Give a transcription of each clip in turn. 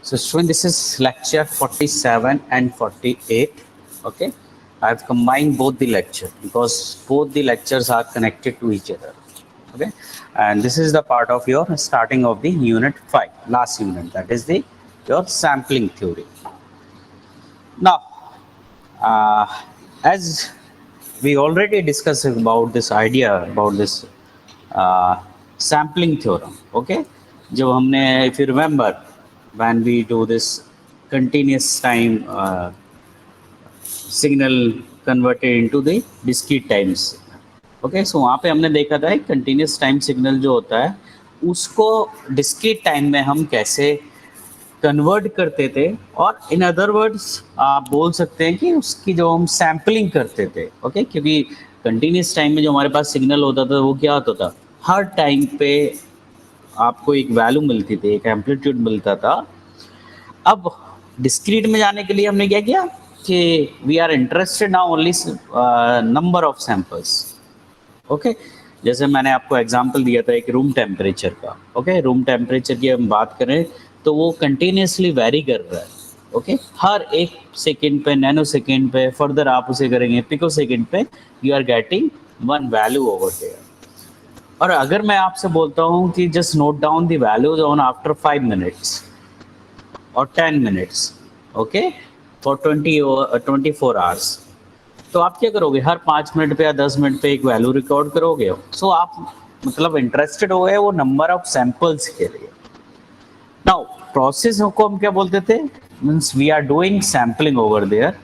So student, this is lecture 47 and 48. Okay, I've combined both the lecture because both the lectures are connected to each other. Okay, and this is the part of your starting of the unit 5, last unit, that is the your sampling theory. Now, uh, as we already discussed about this idea about this sampling theorem, okay, जब हमने, if you remember, when we do this continuous time signal converted into the discrete times, okay, so वहाँ पे हमने देखा था एक continuous time signal जो होता है उसको डिस्क्रीट टाइम में हम कैसे कन्वर्ट करते थे, और इन अदर वर्ड्स आप बोल सकते हैं कि उसकी जो हम सैम्पलिंग करते थे, ओके, क्योंकि कंटिन्यूस टाइम में जो हमारे पास सिग्नल होता था वो क्या होता था, हर टाइम पे आपको एक वैल्यू मिलती थी, एक एम्पलीट्यूड मिलता था। अब डिस्क्रीट में जाने के लिए हमने क्या किया कि we are interested now only number of samples, okay. जैसे मैंने आपको एग्जांपल दिया था एक रूम टेम्परेचर का, ओके, रूम टेम्परेचर की हम बात करें तो वो कंटिन्यूसली वेरी कर रहा है, ओके, हर एक सेकंड पे, नैनो सेकंड पे, फर्दर आप उसे करेंगे पिको सेकंड पे, you are getting one value over there. और अगर मैं आपसे बोलता हूँ कि just note down the values on after 5 minutes और 10 मिनट्स, ओके, फॉर 24 आवर्स, तो आप क्या करोगे, हर 5 मिनट पे या 10 मिनट पे एक वैल्यू रिकॉर्ड करोगे। सो आप मतलब इंटरेस्टेड हो गए वो नंबर ऑफ सैंपल्स के लिए। नाउ प्रोसेस को हम क्या बोलते थे, means we are doing sampling over there,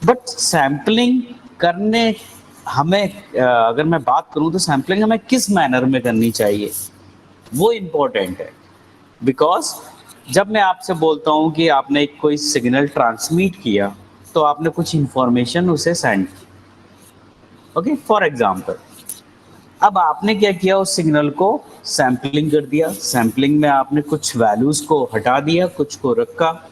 but sampling करने हमें अगर मैं बात करूं तो सैम्पलिंग हमें किस मैनर में करनी चाहिए वो इम्पोर्टेंट है। बिकॉज जब मैं आपसे बोलता हूं कि आपने एक कोई सिग्नल ट्रांसमिट किया तो आपने कुछ इंफॉर्मेशन उसे सेंड की, ओके, फॉर एग्जाम्पल अब आपने क्या किया, उस सिग्नल को सैम्पलिंग कर दिया, सैम्पलिंग में आपने कुछ वैल्यूज को हटा दिया, कुछ को रखा,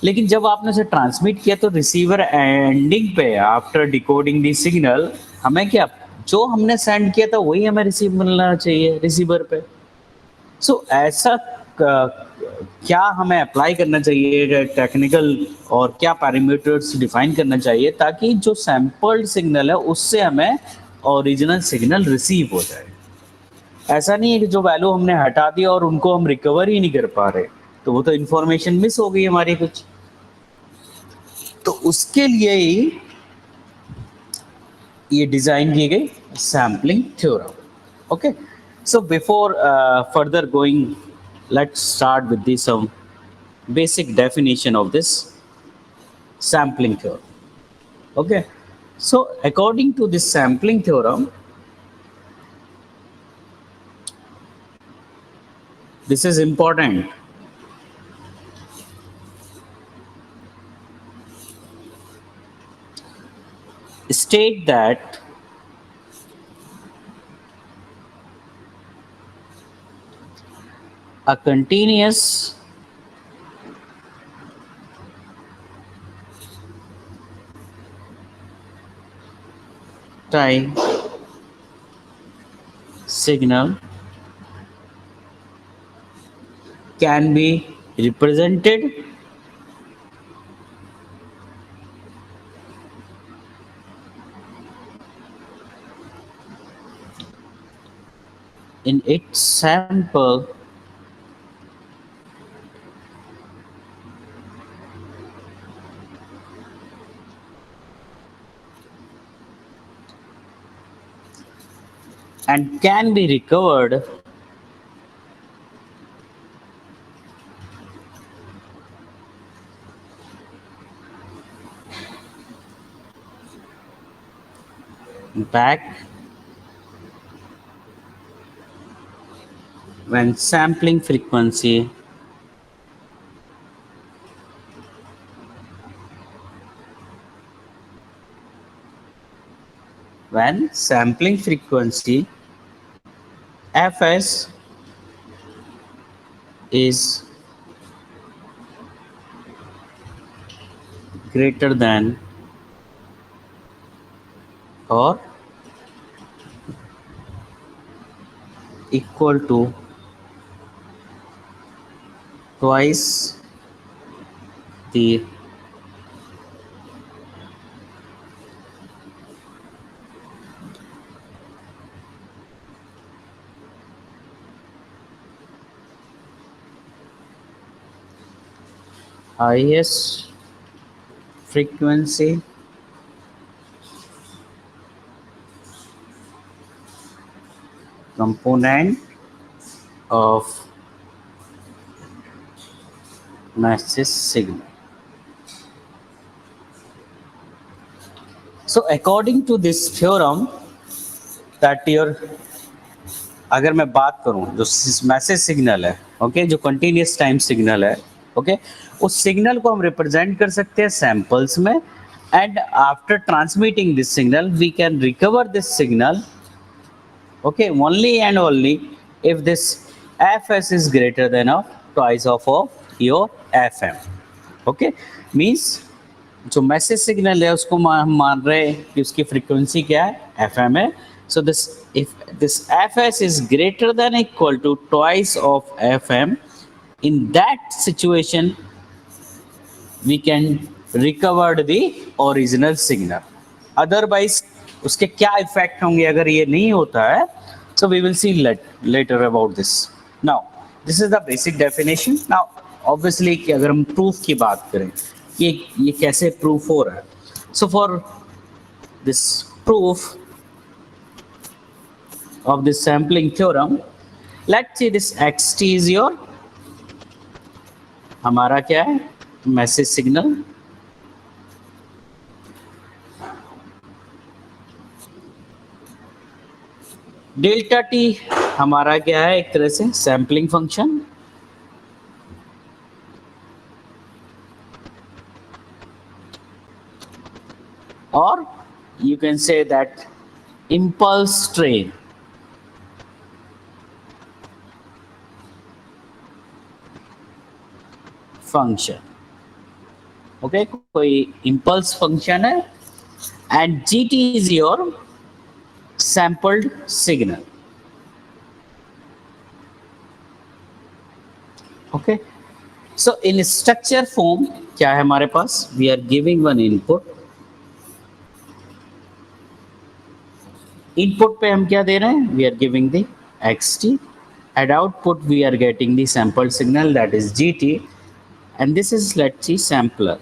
लेकिन जब आपने उसे ट्रांसमिट किया तो रिसीवर एंडिंग पे आफ्टर डिकोडिंग दी सिग्नल हमें क्या, जो हमने सेंड किया था वही हमें रिसीव मिलना चाहिए रिसीवर पे। सो ऐसा क्या हमें अप्लाई करना चाहिए टेक्निकल, और क्या पैरामीटर्स डिफाइन करना चाहिए ताकि जो सैंपल्ड सिग्नल है उससे हमें ओरिजिनल सिग्नल रिसीव हो जाए। ऐसा नहीं है कि जो वैल्यू हमने हटा दिया और उनको हम रिकवर ही नहीं कर पा रहे, तो वो तो इन्फॉर्मेशन मिस हो गई हमारी कुछ। तो उसके लिए ही ये डिजाइन की गई sampling theorem, okay. So before further going, let's start with the some basic definition of this sampling theorem, okay. So according to this sampling theorem, this is important, state that a continuous time signal can be represented in its sample and can be recovered back when sampling frequency when sampling frequency fs is greater than or equal to twice the highest frequency component of message signal. So according to this theorem that your अगर मैं बात करूं जो message signal है okay जो continuous time signal है okay उस signal को हम रिप्रेजेंट कर सकते हैं सैंपल्स में and after transmitting this signal we can recover this signal okay only and only if this fs is greater than of twice of your fm okay means जो message signal है उसको हम मान रहे हैं कि उसकी फ्रीक्वेंसी क्या है fm है so this if this fs is greater than equal to twice of fm in that situation we can recover the original signal otherwise उसके क्या इफेक्ट होंगे अगर ये नहीं होता है so we will see later about this now this is the basic definition now obviously कि अगर हम प्रूफ की बात करें ये कैसे प्रूफ हो रहा है so for this proof of this sampling theorem let's see this xt is your हमारा क्या है मैसेज सिग्नल डेल्टा टी हमारा क्या है एक तरह से सैम्पलिंग फंक्शन और you can say that impulse train function okay कोई इम्पल्स फंक्शन है and G T is your sampled signal okay so in structure form क्या है हमारे पास we are giving one input पे हम क्या दे रहे हैं we are giving the xt at output we are getting the sampled signal that is gt and this is let's see sampler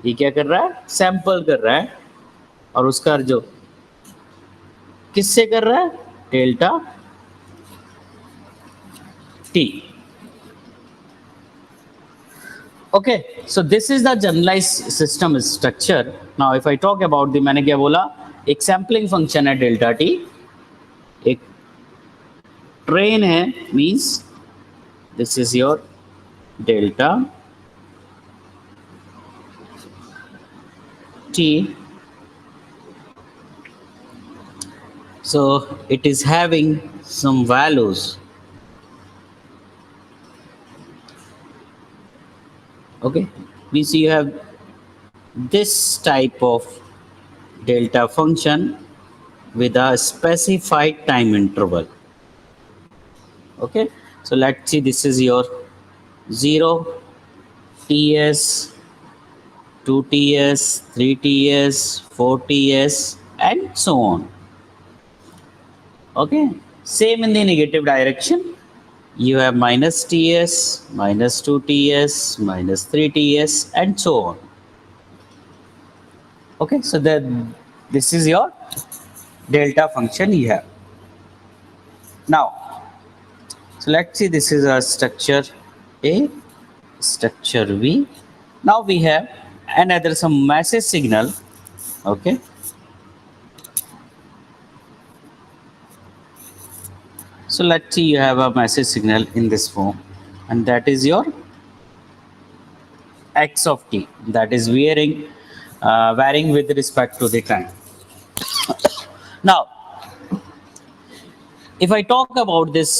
ये क्या कर रहा है sample कर रहा है और उसका जो किससे कर रहा है delta T okay so this is the generalised system structure now if I talk about the मैंने क्या बोला एक सैम्पलिंग फंक्शन है डेल्टा टी एक ट्रेन है means this is your delta T so it is having some values okay means you have this type of delta function with a specified time interval okay so let's see this is your 0 ts 2 ts 3 ts 4 ts and so on okay same in the negative direction you have minus ts minus 2 ts minus 3 ts and so on okay so that this is your delta function you have now so let's see this is a structure a structure v now we have another some message signal okay so let's see you have a message signal in this form and that is your x of t that is varying with respect to the time now if I talk about this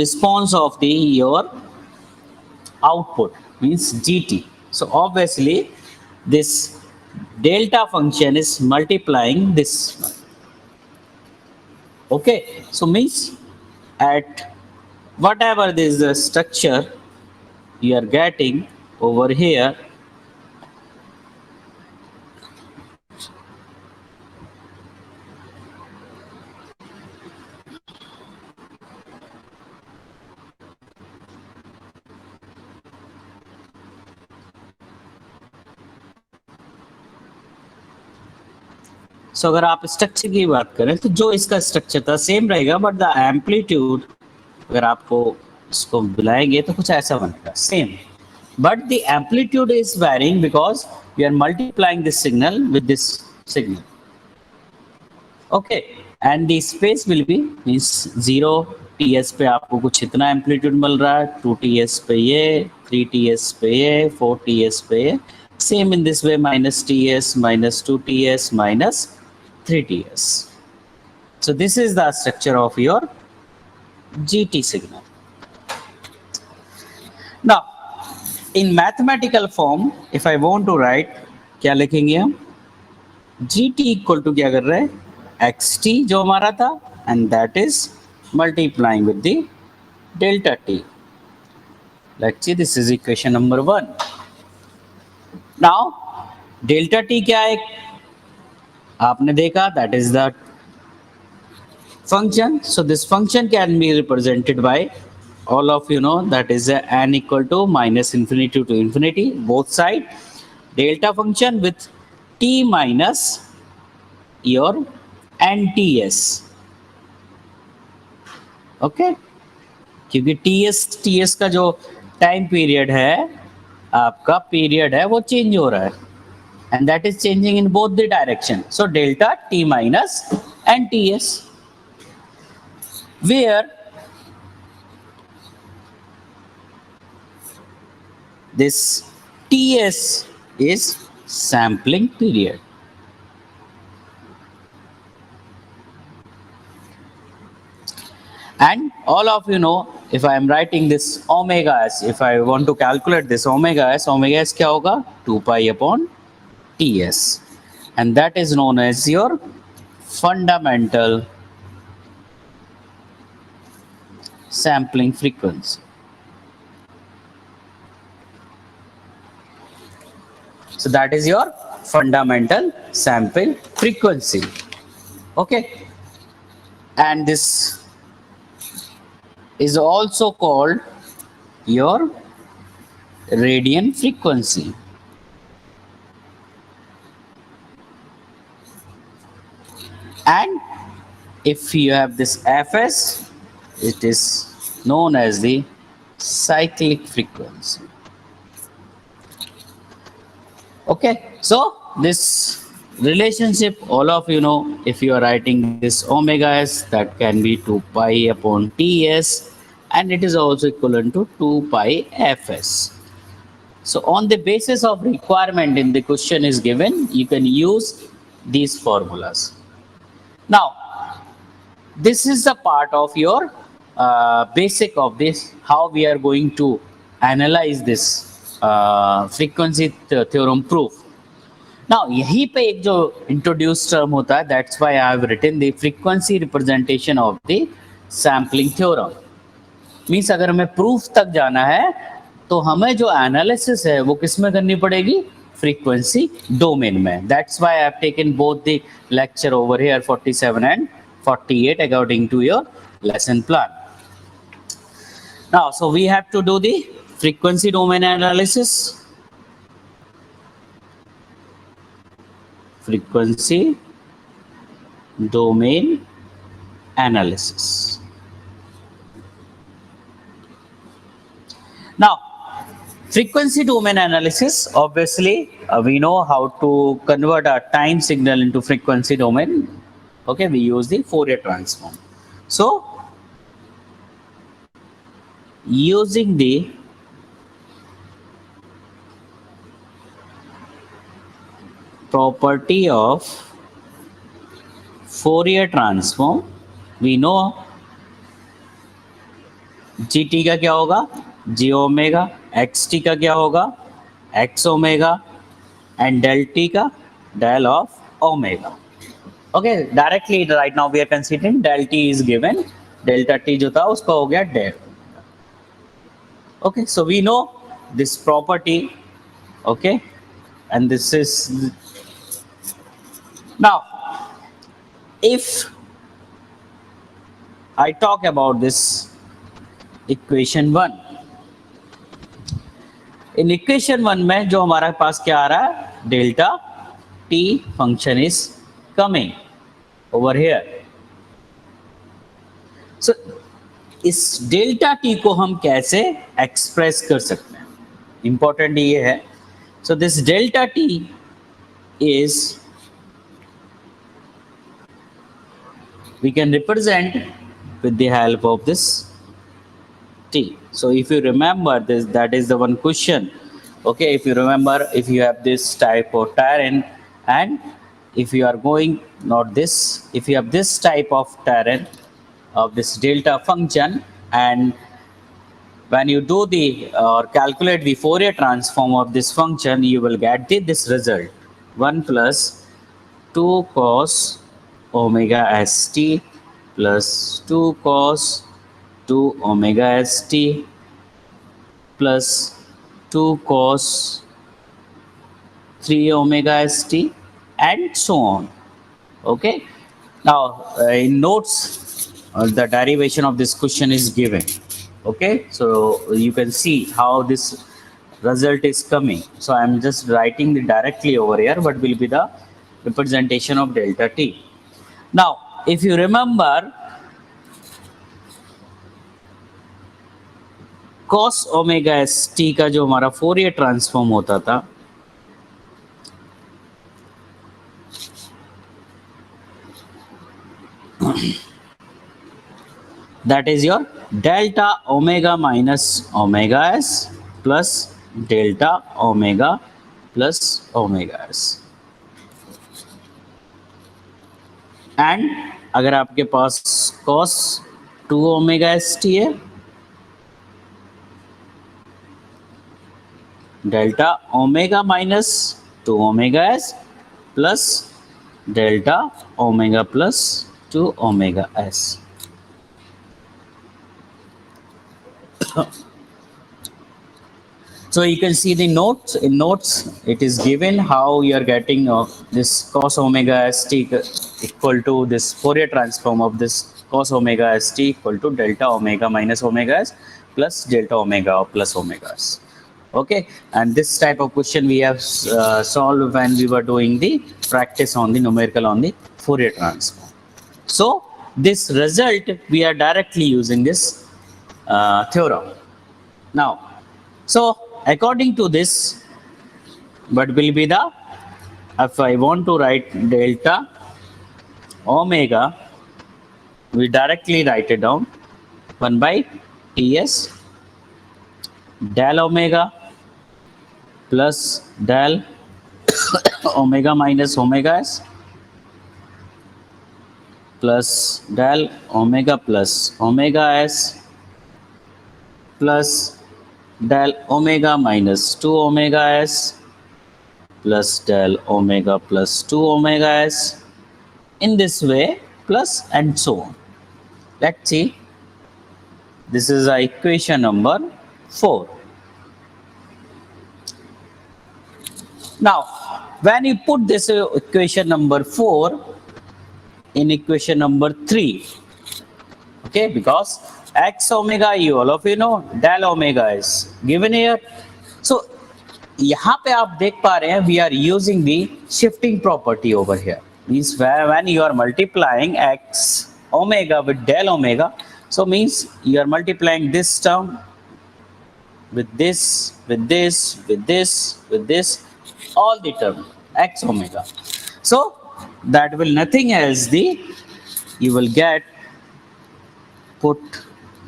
response of the your output means gt so obviously this delta function is multiplying this one okay so means at whatever is the structure you are getting over here. सो अगर आप structure की बात करें तो जो इसका structure था same रहेगा, बट द एम्पलीट्यूड अगर आपको इसको बुलाएंगे तो कुछ ऐसा बनेगा same, but the amplitude is varying because we are multiplying this signal with this signal. Okay, and the space will be means 0 ts पे आपको कुछ इतना एम्पलीट्यूड मिल रहा है, 2 ts पे ये, 3 ts पे ये, 4 ts पे ये, same in this way, minus ts, minus 2 ts, minus 3 ts. So this is the structure of your GT signal. Now in mathematical form, if I want to write, क्या लिखेंगे हम? GT equal to क्या कर रहे हैं? XT जो हमारा था, and that is multiplying with the delta t. Let's see, this is equation number 1. Now delta t क्या है? आपने देखा, that is the function. So this function can be represented by, all of you know, that is n equal to minus infinity to infinity, both side delta function with t minus your nts. Okay, क्योंकि ts का जो time period है, आपका period है, वो change हो रहा है, and that is changing in both the direction. So delta t minus nts, where this ts is sampling period. And all of you know, if I am writing this omega s, if I want to calculate this omega s क्या होगा? 2 pi upon ts, and that is known as your fundamental sampling frequency. So that is your fundamental sample frequency. Okay, and this is also called your radian frequency. And if you have this fs, it is known as the cyclic frequency. Okay, so this relationship, all of you know, if you are writing this omega s, that can be 2 pi upon ts, and it is also equivalent to 2 pi fs. So on the basis of requirement in the question is given, you can use these formulas. Now this is the part of your basic of this, how we are going to analyze this frequency theorem proof. Now यहीं पे एक जो introduce term होता है, that's why I have written the frequency representation of the sampling theorem. Means अगर हमें proof तक जाना है तो हमें जो एनालिसिस है वो किस में करनी पड़ेगी? फ्रीक्वेंसी डोमेन में. That's why I have taken both the lecture over here 47 and 48 according to your lesson plan. Now so we have to do the frequency domain analysis. Frequency domain analysis. Now frequency domain analysis, obviously we know how to convert a time signal into frequency domain. Okay, we use the Fourier transform. So using the property of Fourier transform, we know gt का क्या होगा? j omega. xt का क्या होगा? x omega. and del t का del of omega. Okay, directly right now we are considering del t is given delta T जो था उसका हो गया del. Okay, so we know this property. Okay, and this is now if I talk about this equation 1, in equation 1 में जो हमारे पास क्या आ रहा है, delta t function is coming over here. So इस डेल्टा टी को हम कैसे एक्सप्रेस कर सकते हैं, इंपॉर्टेंट ये है. So this delta T is we can represent with the help of this t. So if you remember this, that is the one question. Okay, if you remember, if you have this type of terrain, and if you are going not this, if you have this type of terrain of this delta function, and when you do the or calculate the Fourier transform of this function, you will get this result, 1 plus 2 cos omega st plus 2 cos 2 omega st plus 2 cos 3 omega st and so on. Okay, now in notes the derivation of this question is given. Okay, so you can see how this result is coming. So I am just writing it directly over here, what will be the representation of delta t. Now if you remember, cos omega st का जो हमारा Fourier transform होता था, that is your delta omega minus omega s plus delta omega plus omega s. And अगर आपके पास cos 2 omega st है, delta omega minus 2 omega s plus delta omega plus 2 omega s. So you can see the notes. In notes, it is given how you are getting this cos omega st equal to this Fourier transform of this cos omega st equal to delta omega minus omega s plus delta omega plus omega s. Okay, and this type of question we have solved when we were doing the practice on the numerical on the Fourier transform. So this result we are directly using this theorem. Now, so according to this, what will be the, if I want to write delta omega, we directly write it down, 1 by ts del omega plus del omega minus omega s plus del omega plus omega s plus del omega minus 2 omega s plus del omega plus 2 omega s, in this way, plus and so on. Let's see, this is equation number 4. Now when you put this equation number 4 in equation number 3, okay, because x omega, you all of you know, del omega is given here. So यहाँ पे आप देख पा रहे हैं, we are using the shifting property over here. Means when you are multiplying x omega with del omega, so means you are multiplying this term with this, with this, with this, with this, all the term x omega. So that will nothing else the, you will get, put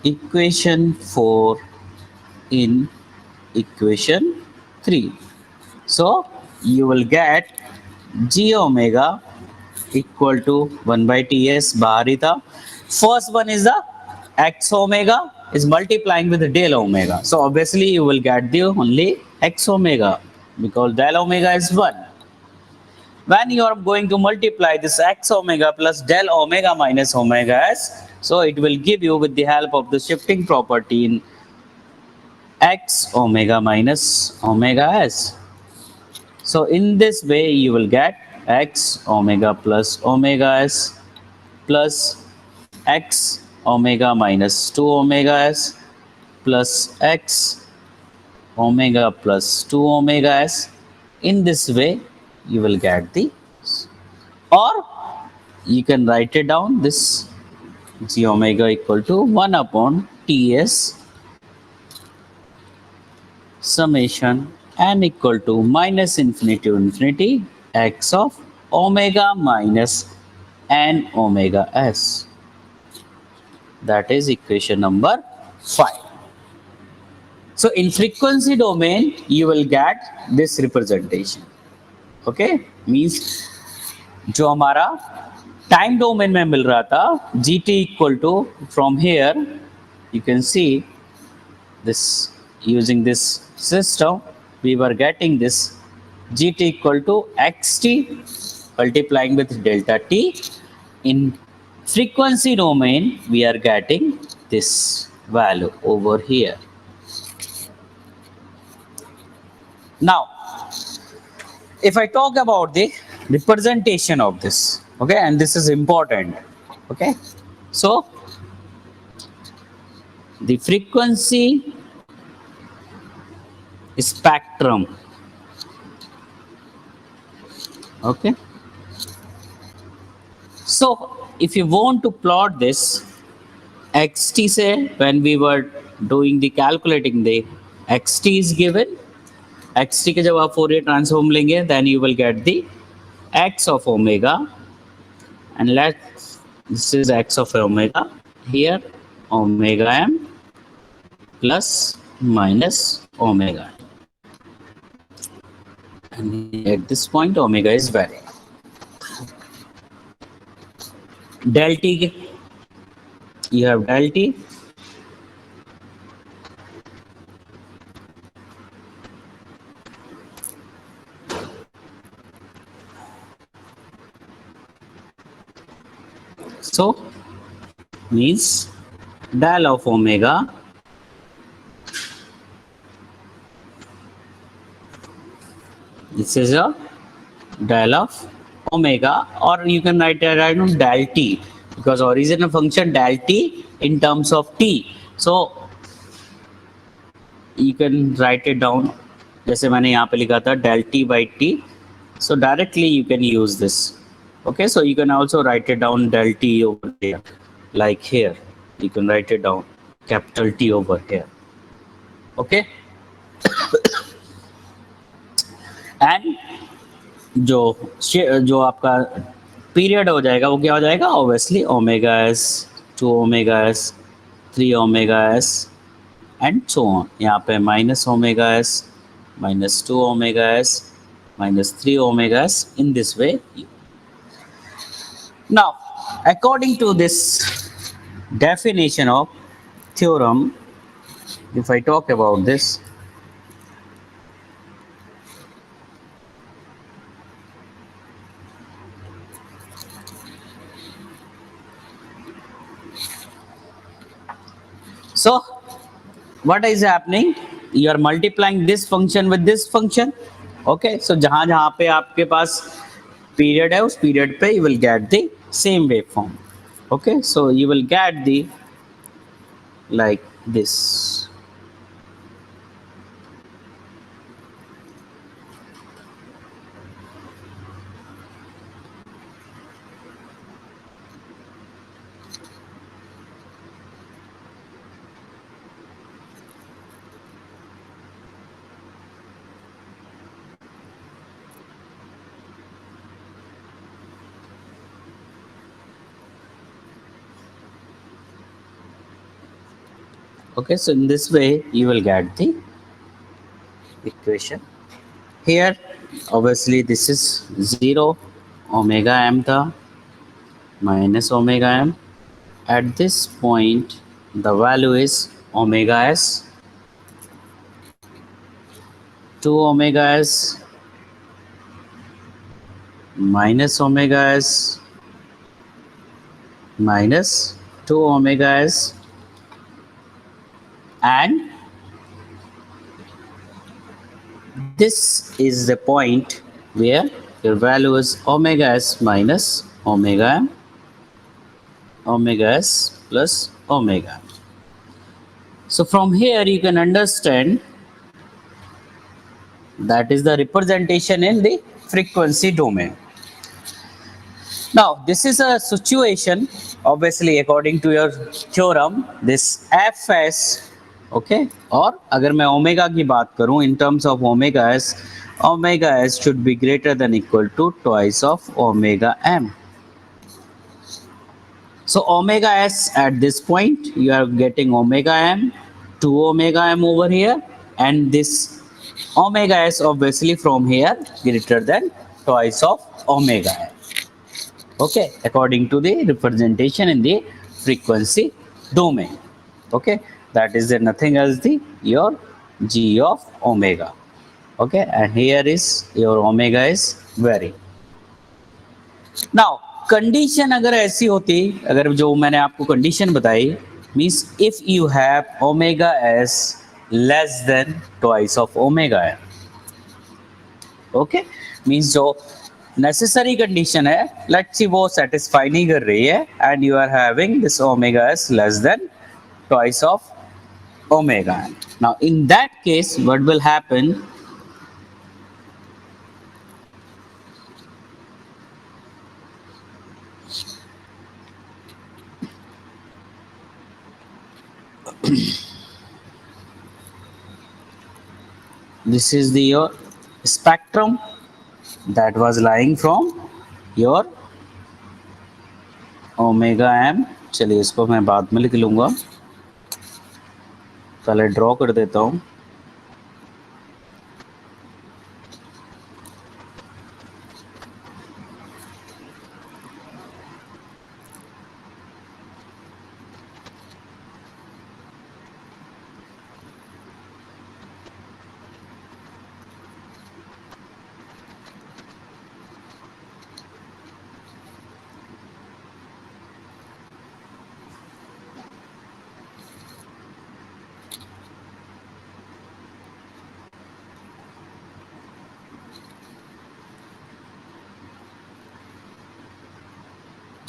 equation 4 in equation 3. So you will get g omega equal to 1 by ts, bahari tha. First one is the x omega is multiplying with the del omega. So obviously you will get the only x omega because del omega is 1. when you are going to multiply this x omega plus del omega minus omega s, so it will give you, with the help of the shifting property, in x omega minus omega s. So in this way you will get x omega plus omega s plus x omega minus 2 omega s plus x omega plus 2 omega s. In this way you will get the, or you can write it down, this g omega equal to 1 upon ts summation n equal to minus infinity to infinity x of omega minus n omega s. That is equation number 5. So in frequency domain you will get this representation. Okay, means जो हमारा time domain में मिल रहा था G T equal to, from here you can see this, using this system we were getting this gt equal to xt multiplying with delta t. In frequency domain we are getting this value over here. Now if I talk about the representation of this, okay, and this is important, okay, so the frequency spectrum, okay, so if you want to plot this xt, say when we were doing the calculating, the xt is given, xt के जब आप Fourier transform लेंगे then you will get the x of omega, and let this is x of omega, here omega m plus minus omega, and at this point omega is variable. Del t, you have del t, so means del of omega this is a del of omega, or you can write it as del t, because original function del t in terms of t, so you can write it down जैसे मैंने यहाँ पे लिखा था del t by t, so directly you can use this. Okay, so you can also write it down del t over here, like here you can write it down capital T over here. Okay, and जो आपका period हो जाएगा वो क्या हो जाएगा, obviously omega S, 2 omega S, 3 omega S and so on. यहाँ पे minus omega S, minus 2 omega s, minus 3 omega s, in this way. Now according to this definition of theorem, if I talk about this, so what is happening, you are multiplying this function with this function. Okay, so जहां जहां पे आपके पास period है उस period पे you will get the same waveform. Okay, so you will get the like this. Okay, so in this way you will get the equation. Here obviously this is 0, omega m tha minus omega m. At this point the value is omega s, 2 omega s minus omega s minus 2 omega s, and this is the point where your value is omega s minus omega m, omega s plus omega. So from here you can understand that is the representation in the frequency domain. Now this is a situation, obviously according to your theorem, this fs, okay, और अगर मैं omega की बात करूं in terms of omega s should be greater than equal to twice of omega m. So omega s at this point you are getting omega m, 2 omega m over here, and this omega s obviously from here greater than twice of omega m. Okay, according to the representation in the frequency domain. Okay, that is nothing else the your g of omega. Okay, and here is your omega is varying. Now condition अगर ऐसी होती, अगर जो मैंने आपको condition बताई, means if you have omega S less than twice of omega M, okay, means जो necessary condition है, लेट्स सी वो सेटिस्फाई नहीं कर रही है, and you are having this omega S less than twice of omega M. Now in that case what will happen, this is the your spectrum that was lying from your omega M. चलिए इसको मैं बाद में लिख लूँगा, पहले draw कर देता हूँ.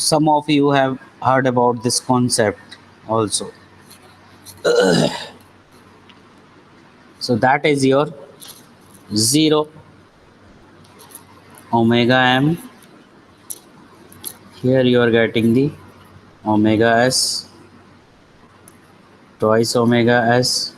Some of you have heard about this concept also. So that is your 0 omega m. Here you are getting the omega s, twice omega s,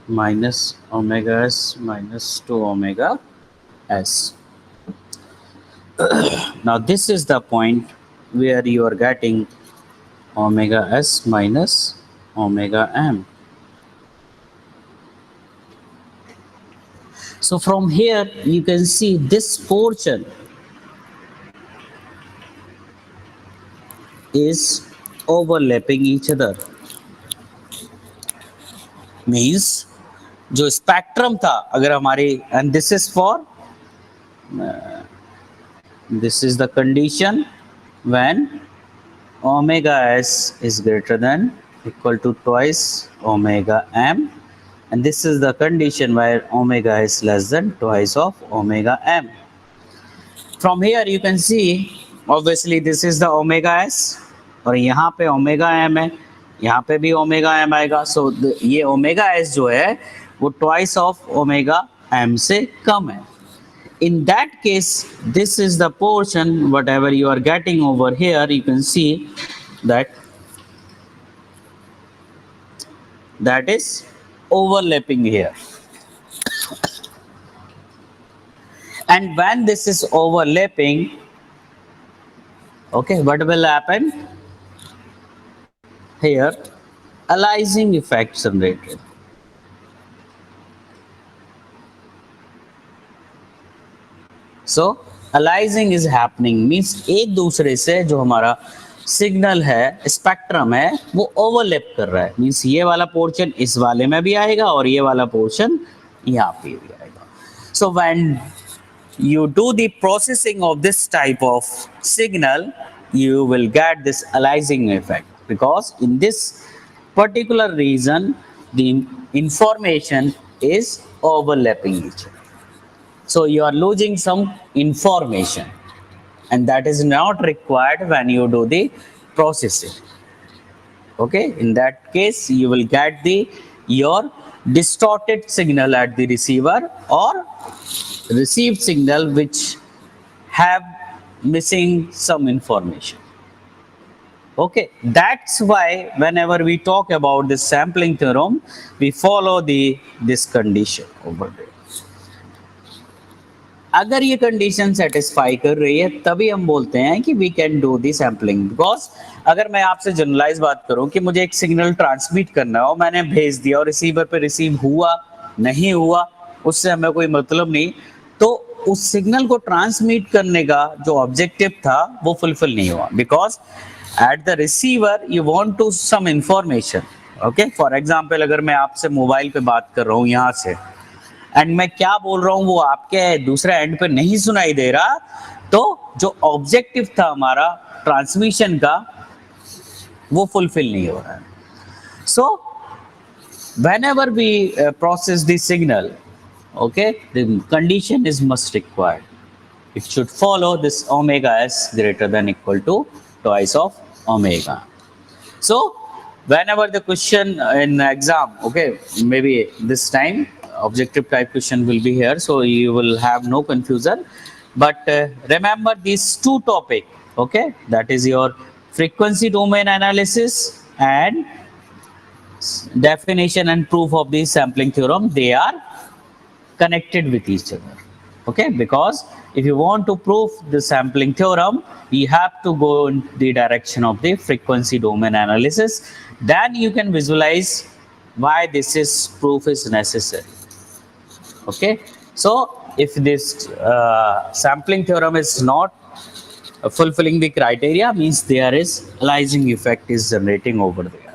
minus omega s minus 2 omega s. Now this is the point where you are getting omega s minus omega m. So from here you can see this portion is overlapping each other. Means जो spectrum था अगर हमारी, and this is for, this is the condition when omega s is greater than equal to twice omega m, and this is the condition where omega is less than twice of omega m. From here you can see obviously this is the omega s, और यहाँ पे omega m है, यहाँ पे भी omega m आएगा. सो ये omega s जो है वो ट्वाइस ऑफ ओमेगा m से कम है. In that case, this is the portion whatever you are getting over here. You can see that that is overlapping here, and when this is overlapping, okay, what will happen here? Aliasing effect generated. So aliasing is happening means एक दूसरे से जो हमारा signal है, spectrum है, वो overlap कर रहा है। मीन्स ये वाला पोर्शन इस वाले में भी आएगा और ये वाला पोर्शन यहाँ पे भी आएगा। So when you do the processing of this type of signal, you will get this aliasing effect, because in this particular region the information is overlapping each other. So you are losing some information, and that is not required when you do the processing. Okay, in that case you will get the your distorted signal at the receiver, or received signal which have missing some information. Okay, that's why whenever we talk about this sampling theorem, we follow this condition over there. अगर ये condition satisfy कर रही है तभी हम बोलते हैं कि we can do the sampling. Because अगर मैं आपसे जनरलाइज बात करूं कि मुझे एक सिग्नल ट्रांसमिट करना हो, मैंने भेज दिया और रिसीवर पे रिसीव हुआ नहीं हुआ उससे हमें कोई मतलब नहीं, तो उस सिग्नल को ट्रांसमिट करने का जो ऑब्जेक्टिव था वो फुलफिल नहीं हुआ। Because at the receiver you want to some information. Okay, for example अगर मैं आपसे मोबाइल पे बात कर रहा हूँ यहाँ से, एंड मैं क्या बोल रहा हूँ वो आपके दूसरे एंड पे नहीं सुनाई दे रहा, तो जो ऑब्जेक्टिव था हमारा ट्रांसमिशन का वो फुलफिल नहीं हो रहा है। सो whenever we process the signal, okay, the condition is must required. It should follow this omega s greater than equal to twice of omega. So whenever the question in exam, okay, maybe this time objective type question will be here, so you will have no confusion. But remember these two topic, okay, that is your frequency domain analysis and definition and proof of the sampling theorem. They are connected with each other. Okay, because if you want to prove the sampling theorem, you have to go in the direction of the frequency domain analysis. Then you can visualize why this is proof is necessary. Okay, so if this sampling theorem is not fulfilling the criteria, means there is aliasing effect is generating over there.